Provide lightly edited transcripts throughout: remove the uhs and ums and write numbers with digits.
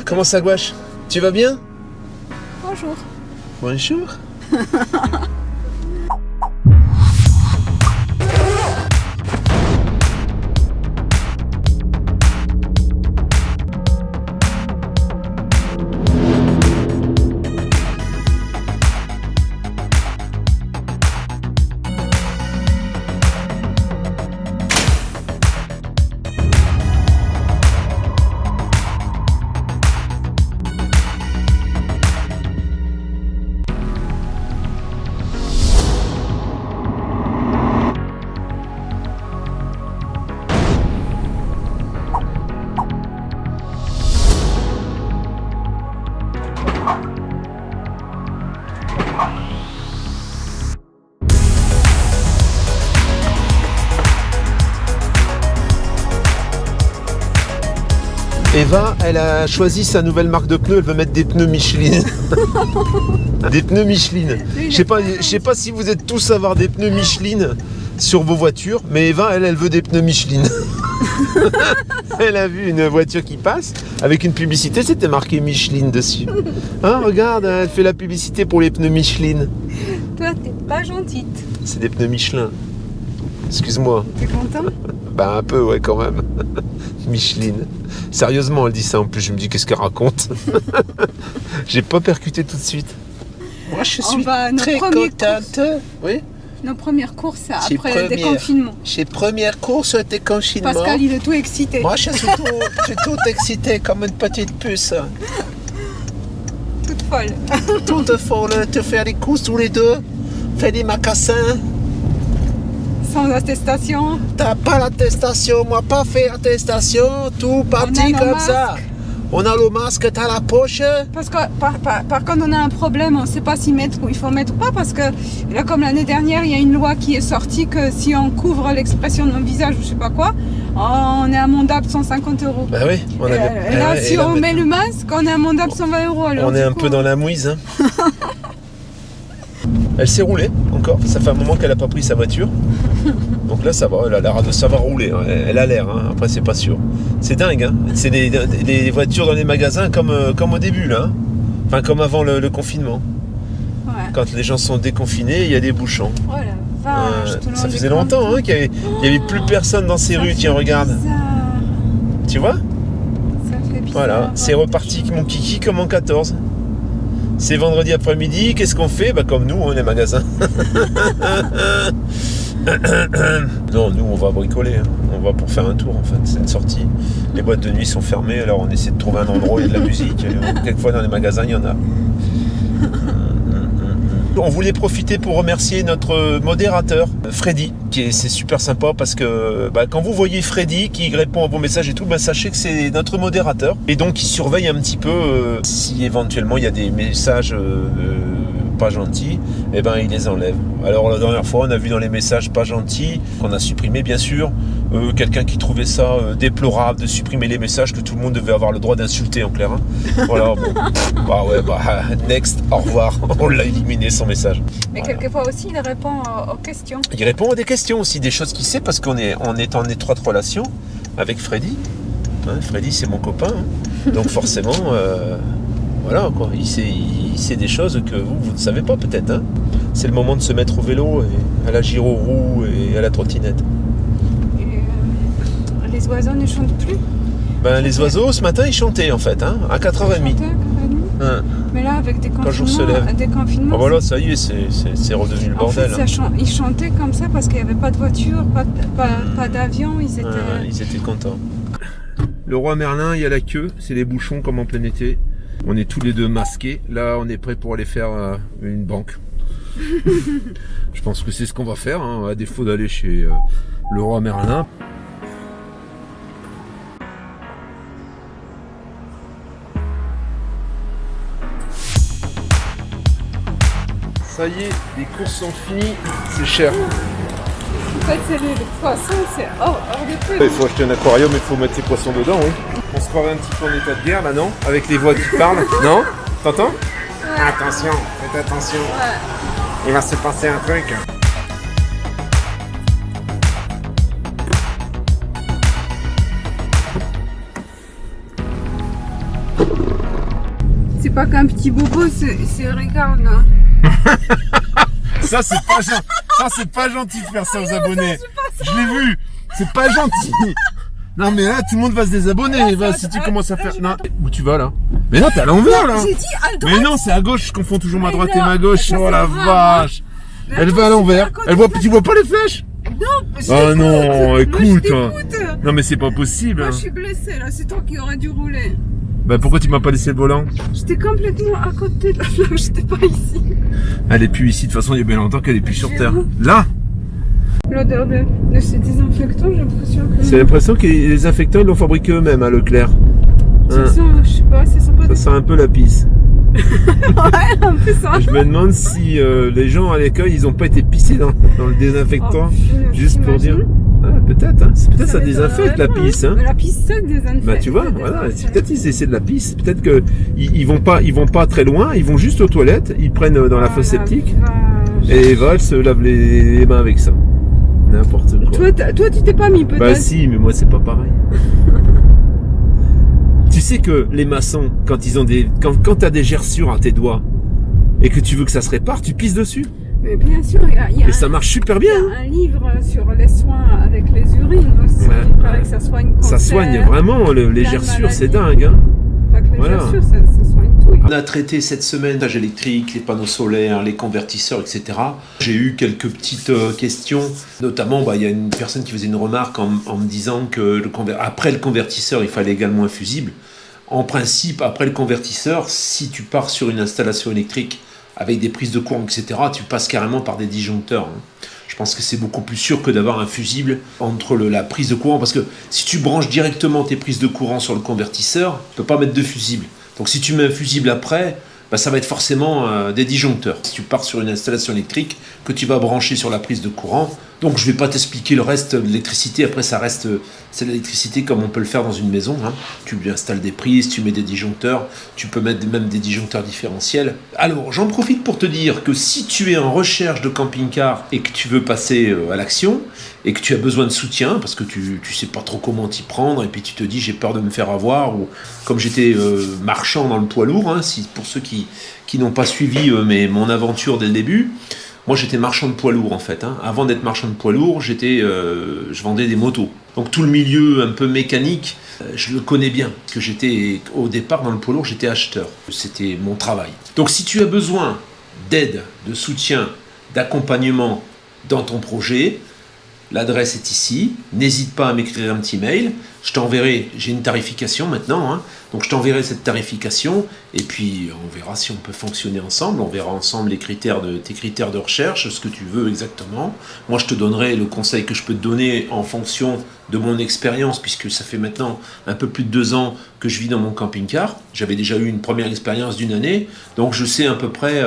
comment ça gouache? Tu vas bien? Bonjour. Bonjour. Eva, elle a choisi sa nouvelle marque de pneus, elle veut mettre des pneus Michelin. Des pneus Michelin. Je sais pas si vous êtes tous à avoir des pneus Michelin sur vos voitures, mais Eva, elle veut des pneus Michelin. Elle a vu une voiture qui passe avec une publicité, c'était marqué Michelin dessus. Hein, regarde, elle fait la publicité pour les pneus Michelin. Toi, t'es pas gentille. C'est des pneus Michelin. Excuse-moi. T'es content? Bah un peu, ouais, quand même. Michelin. Sérieusement, elle dit ça en plus, je me dis qu'est-ce qu'elle raconte. J'ai pas percuté tout de suite. Moi, je suis très contente. Oui. Nos premières courses après le déconfinement. Chez première course au déconfinement. Pascal, il est tout excité. Moi, je suis tout excité comme une petite puce. Toute folle. Toute folle, te faire des courses tous les deux, faire des macassins. Sans attestation. T'as pas l'attestation, moi pas fait attestation, tout parti comme masque. Ça. On a le masque, t'as la poche. Parce que par contre on a un problème, on ne sait pas s'y mettre ou il faut mettre ou pas, parce que là comme l'année dernière il y a une loi qui est sortie que si on couvre l'expression de nos visages ou je sais pas quoi, on est amendable 150 €. Bah oui. Là si on met le masque, on est amendable 120 €. Alors, on est un peu dans la mouise. Hein. Elle s'est roulée encore, ça fait un moment qu'elle n'a pas pris sa voiture. Donc là ça va, elle a l'air de savoir rouler, elle a l'air, hein. Après c'est pas sûr. C'est dingue, hein. C'est des voitures dans les magasins comme au début là. Hein. Enfin comme avant le confinement. Ouais. Quand les gens sont déconfinés, il y a des bouchons. Oh la vache, ça faisait longtemps hein, qu'il n'y avait plus personne dans ces rues, tiens regarde. Bizarre. Tu vois? Ça fait bizarre. Voilà, c'est reparti mon kiki comme en 14. C'est vendredi après-midi, qu'est-ce qu'on fait? Bah comme nous, les magasins. Non, nous on va bricoler, hein. On va pour faire un tour en fait, c'est une sortie. Les boîtes de nuit sont fermées, alors on essaie de trouver un endroit où il y a de la musique. Quelquefois dans les magasins il y en a. On voulait profiter pour remercier notre modérateur, Freddy, c'est super sympa parce que quand vous voyez Freddy qui répond à vos messages et tout, sachez que c'est notre modérateur. Et donc il surveille un petit peu si éventuellement il y a des messages pas gentils, et il les enlève. Alors la dernière fois on a vu dans les messages pas gentils, qu'on a supprimé bien sûr, quelqu'un qui trouvait ça déplorable de supprimer les messages que tout le monde devait avoir le droit d'insulter en clair. Hein. Voilà, bon. Next, au revoir. On l'a éliminé son message. Mais voilà. Quelquefois aussi il répond aux questions. Il répond à des questions aussi, des choses qu'il sait parce qu'on est en étroite relation avec Freddy. Hein, Freddy c'est mon copain, hein. Donc forcément voilà quoi, il sait des choses que vous ne savez pas peut-être. Hein. C'est le moment de se mettre au vélo, et à la gyro-roue et à la trottinette. Et les oiseaux ne chantent plus? Les oiseaux ce matin ils chantaient en fait, hein, à 4h30. Hein. Mais là avec des quand le jour se lève. Confinements. Voilà, ça y est, c'est redevenu le bordel. En fait, ils chantaient comme ça parce qu'il n'y avait pas de voiture, pas d'avion, ils étaient contents. Le roi Merlin, il y a la queue, c'est les bouchons comme en plein été. On est tous les deux masqués. Là, on est prêt pour aller faire une banque. Je pense que c'est ce qu'on va faire, hein, à défaut d'aller chez le roi Merlin. Ça y est, les courses sont finies, c'est cher. En fait, c'est les poissons, c'est hors de prix. Il faut acheter un aquarium, il faut mettre ses poissons dedans, oui. On se croirait un petit peu en état de guerre là, non? Avec les voix qui parlent, non? T'entends? Ouais. Attention, faites attention. Ouais. Il va se passer un truc. pas qu'un petit bobo, c'est regarde là. Ça c'est pas gentil de faire ça aux abonnés. Je l'ai vu. C'est pas gentil. Non mais là tout le monde va se désabonner. Si tu commences à faire. Non. Où tu vas là? Mais non, t'es à l'envers là. J'ai dit à droite. Mais non, c'est à gauche. Je confonds toujours ma droite et ma gauche. Oh la vache. Elle va à l'envers. Tu vois pas les flèches? Non. Oh non, écoute. Moi, non mais c'est pas possible. moi je suis blessée là, c'est toi qui aurais dû rouler. Bah pourquoi tu m'as pas laissé le volant? J'étais complètement à côté de la flamme, j'étais pas ici. Elle est plus ici, de toute façon il y a bien longtemps qu'elle est plus sur terre. Là? L'odeur de ces désinfectants, j'ai l'impression que... C'est l'impression que les désinfectants ils l'ont fabriqué eux-mêmes à Leclerc. Ça sent, je sais pas, ça sent pas... Ça sent un peu la pisse. Ouais, un peu ça. Je me demande si les gens à l'école ils ont pas été pissés dans le désinfectant. Juste pour dire. Ah, peut-être, hein. Peut-être ça désinfecte la pisse. Hein. La pisse ça désinfecte. Bah tu vois, voilà. Peut-être ils essaient de la pisse. Peut-être que ils vont pas très loin. Ils vont juste aux toilettes. Ils prennent dans la fosse septique et Val se lave les mains avec ça. N'importe quoi. Toi tu t'es pas mis peut-être. Bah si, mais moi c'est pas pareil. Tu sais que les maçons, quand ils ont quand t'as des gerçures à tes doigts et que tu veux que ça se répare, tu pisses dessus. Mais bien sûr, il y a et ça marche super bien. Il y a un livre sur les soins avec les urines aussi. Il paraît que ça soigne cancer. Ça soigne vraiment les gerçures, c'est dingue. Hein. Pas que les gerçures, ça soigne tout. On a traité cette semaine l'âge électrique, les panneaux solaires, les convertisseurs, etc. J'ai eu quelques petites questions, notamment il y a une personne qui faisait une remarque en me disant que après le convertisseur, il fallait également un fusible. En principe, après le convertisseur, si tu pars sur une installation électrique avec des prises de courant, etc., tu passes carrément par des disjoncteurs. Hein. Je pense que c'est beaucoup plus sûr que d'avoir un fusible entre la prise de courant, parce que si tu branches directement tes prises de courant sur le convertisseur, tu ne peux pas mettre de fusible. Donc si tu mets un fusible après, ça va être forcément des disjoncteurs. Si tu pars sur une installation électrique que tu vas brancher sur la prise de courant, donc je ne vais pas t'expliquer le reste de l'électricité, après ça reste, c'est de l'électricité comme on peut le faire dans une maison. Hein. Tu lui installes des prises, tu mets des disjoncteurs, tu peux mettre même des disjoncteurs différentiels. Alors j'en profite pour te dire que si tu es en recherche de camping-car et que tu veux passer à l'action, et que tu as besoin de soutien, parce que tu sais pas trop comment t'y prendre, et puis tu te dis j'ai peur de me faire avoir, ou comme j'étais marchand dans le poids lourd, hein, pour ceux qui n'ont pas suivi mon aventure dès le début, moi j'étais marchand de poids lourd en fait. Hein. Avant d'être marchand de poids lourd, je vendais des motos. Donc tout le milieu un peu mécanique, je le connais bien, parce que j'étais au départ dans le poids lourd, j'étais acheteur. C'était mon travail. Donc si tu as besoin d'aide, de soutien, d'accompagnement dans ton projet, l'adresse est ici, n'hésite pas à m'écrire un petit mail, je t'enverrai, j'ai une tarification maintenant, hein, donc je t'enverrai cette tarification, et puis on verra si on peut fonctionner ensemble, on verra ensemble tes critères de recherche, ce que tu veux exactement. Moi je te donnerai le conseil que je peux te donner en fonction de mon expérience, puisque ça fait maintenant un peu plus de 2 ans que je vis dans mon camping-car. J'avais déjà eu une première expérience d'1 année, donc je sais à peu près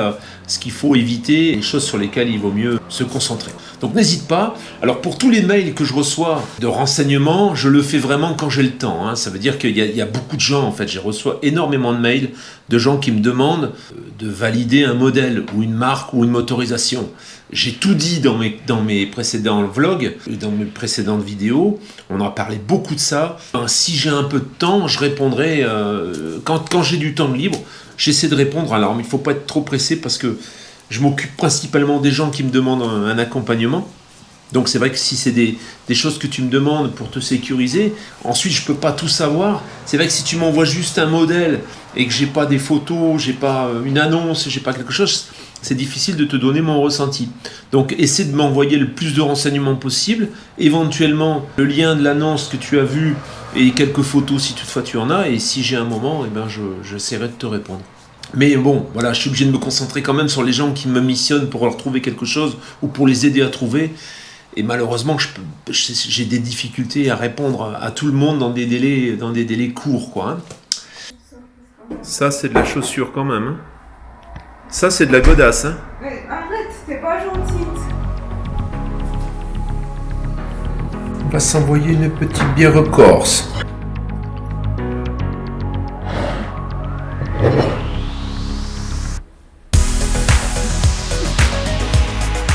ce qu'il faut éviter, les choses sur lesquelles il vaut mieux se concentrer. Donc n'hésite pas. Alors pour tous les mails que je reçois de renseignements, je le fais vraiment quand j'ai le temps. Hein. Ça veut dire qu'il y a beaucoup de gens, en fait, je reçois énormément de mails de gens qui me demandent de valider un modèle ou une marque ou une motorisation. J'ai tout dit dans mes précédents vlogs, dans mes précédentes vidéos, on a parlé beaucoup de ça. Si j'ai un peu de temps, je répondrai, quand j'ai du temps de libre, j'essaie de répondre. Alors il ne faut pas être trop pressé parce que je m'occupe principalement des gens qui me demandent un accompagnement. Donc c'est vrai que si c'est des choses que tu me demandes pour te sécuriser, ensuite je ne peux pas tout savoir. C'est vrai que si tu m'envoies juste un modèle et que j'ai pas des photos, j'ai pas une annonce, j'ai pas quelque chose, c'est difficile de te donner mon ressenti. Donc essaie de m'envoyer le plus de renseignements possible, éventuellement le lien de l'annonce que tu as vu et quelques photos si toutefois tu en as, et si j'ai un moment, j'essaierai de te répondre. Mais bon, voilà, je suis obligé de me concentrer quand même sur les gens qui me missionnent pour leur trouver quelque chose ou pour les aider à trouver. Et malheureusement, j'ai des difficultés à répondre à tout le monde dans des délais courts, quoi. Hein. Ça, c'est de la chaussure quand même. Hein. Ça, c'est de la godasse. Hein. Mais arrête, t'es pas gentille. On va s'envoyer une petite bière corse.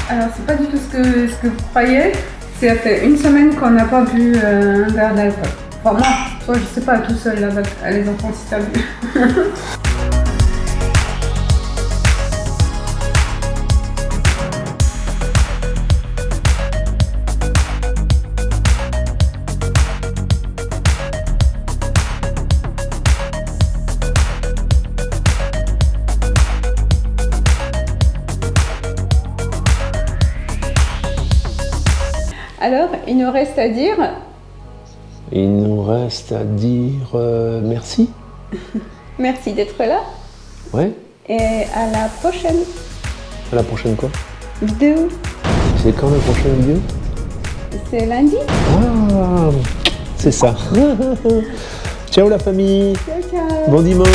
Alors, c'est pas du tout ce que vous croyez. Ça fait 1 semaine qu'on n'a pas bu un verre d'alcool. Enfin, moi, toi, je sais pas, tout seul là-bas, les enfants, si t'as bu. Alors, il nous reste à dire... Il nous reste à dire merci. Merci d'être là. Ouais. Et à la prochaine À la prochaine quoi? vidéo. C'est quand la prochaine vidéo? C'est lundi. Ah, c'est ça. Ciao la famille. Ciao, ciao. Bon dimanche.